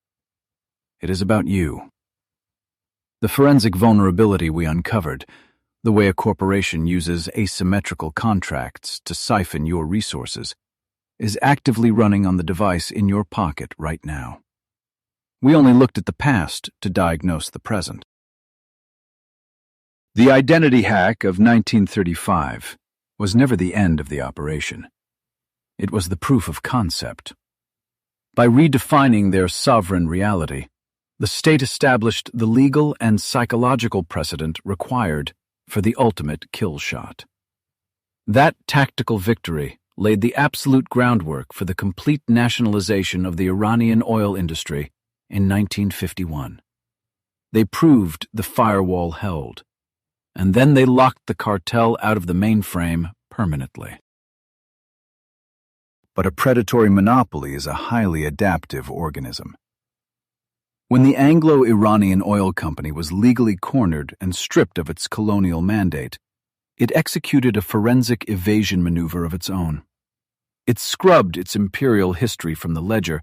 It is about you. The forensic vulnerability we uncovered, the way a corporation uses asymmetrical contracts to siphon your resources, is actively running on the device in your pocket right now. We only looked at the past to diagnose the present. The identity hack of 1935 was never the end of the operation. It was the proof of concept. By redefining their sovereign reality, the state established the legal and psychological precedent required for the ultimate kill shot. That tactical victory laid the absolute groundwork for the complete nationalization of the Iranian oil industry in 1951. They proved the firewall held, and then they locked the cartel out of the mainframe permanently. But a predatory monopoly is a highly adaptive organism. When the Anglo-Iranian oil company was legally cornered and stripped of its colonial mandate, it executed a forensic evasion maneuver of its own. It scrubbed its imperial history from the ledger,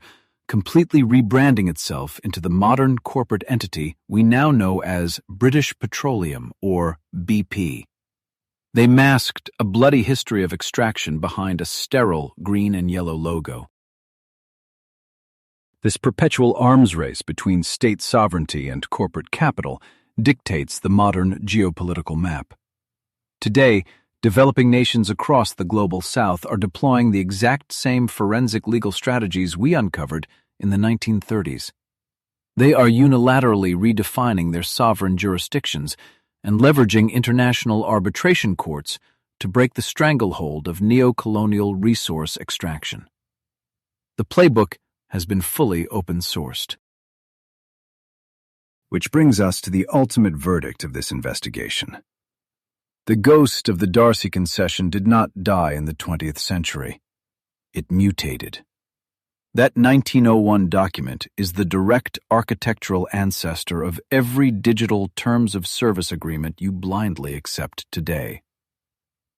completely rebranding itself into the modern corporate entity we now know as British Petroleum, or BP. They masked a bloody history of extraction behind a sterile green and yellow logo. This perpetual arms race between state sovereignty and corporate capital dictates the modern geopolitical map. Today, developing nations across the global south are deploying the exact same forensic legal strategies we uncovered in the 1930s. They are unilaterally redefining their sovereign jurisdictions and leveraging international arbitration courts to break the stranglehold of neo-colonial resource extraction. The playbook has been fully open-sourced. Which brings us to the ultimate verdict of this investigation. The ghost of the D'Arcy Concession did not die in the 20th century. It mutated. That 1901 document is the direct architectural ancestor of every digital terms of service agreement you blindly accept today.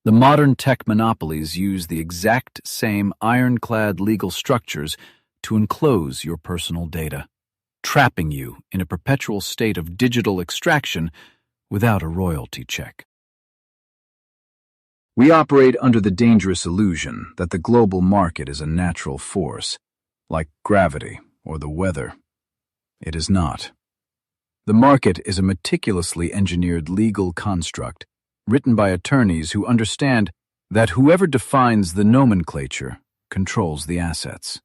The modern tech monopolies use the exact same ironclad legal structures to enclose your personal data, trapping you in a perpetual state of digital extraction without a royalty check. We operate under the dangerous illusion that the global market is a natural force, like gravity or the weather. It is not. The market is a meticulously engineered legal construct written by attorneys who understand that whoever defines the nomenclature controls the assets.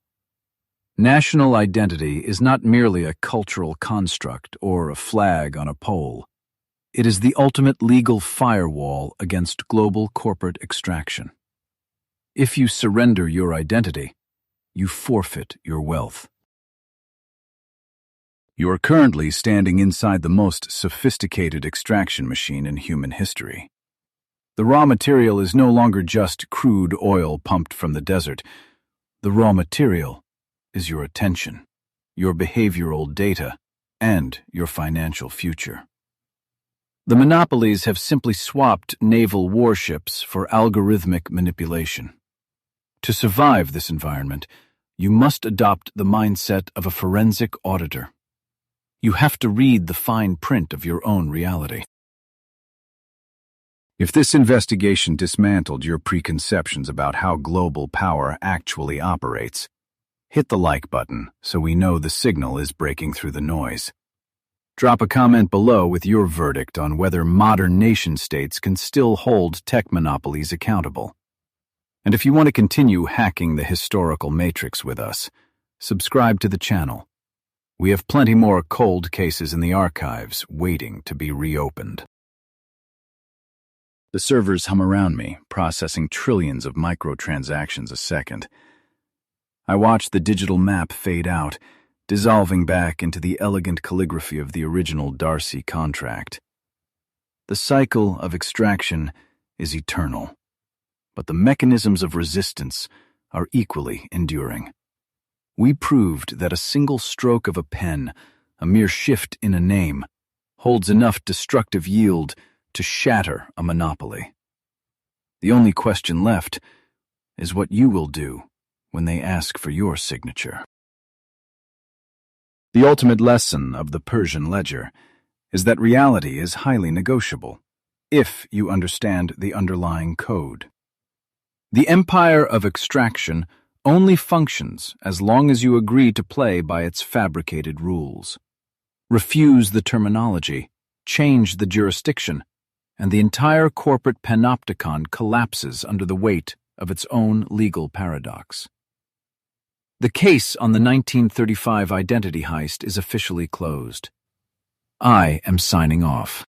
National identity is not merely a cultural construct or a flag on a pole. It is the ultimate legal firewall against global corporate extraction. If you surrender your identity, you forfeit your wealth. You are currently standing inside the most sophisticated extraction machine in human history. The raw material is no longer just crude oil pumped from the desert. The raw material is your attention, your behavioral data, and your financial future. The monopolies have simply swapped naval warships for algorithmic manipulation. To survive this environment, you must adopt the mindset of a forensic auditor. You have to read the fine print of your own reality. If this investigation dismantled your preconceptions about how global power actually operates, Hit the like button so we know the signal is breaking through the noise. Drop a comment below with your verdict on whether modern nation-states can still hold tech monopolies accountable. And if you want to continue hacking the historical matrix with us, subscribe to the channel. We have plenty more cold cases in the archives waiting to be reopened. The servers hum around me, processing trillions of microtransactions a second. I watch the digital map fade out, dissolving back into the elegant calligraphy of the original D'Arcy contract. The cycle of extraction is eternal, but the mechanisms of resistance are equally enduring. We proved that a single stroke of a pen, a mere shift in a name, holds enough destructive yield to shatter a monopoly. The only question left is what you will do when they ask for your signature. The ultimate lesson of the Persian ledger is that reality is highly negotiable, if you understand the underlying code. The empire of extraction only functions as long as you agree to play by its fabricated rules. Refuse the terminology, change the jurisdiction, and the entire corporate panopticon collapses under the weight of its own legal paradox. The case on the 1935 identity heist is officially closed. I am signing off.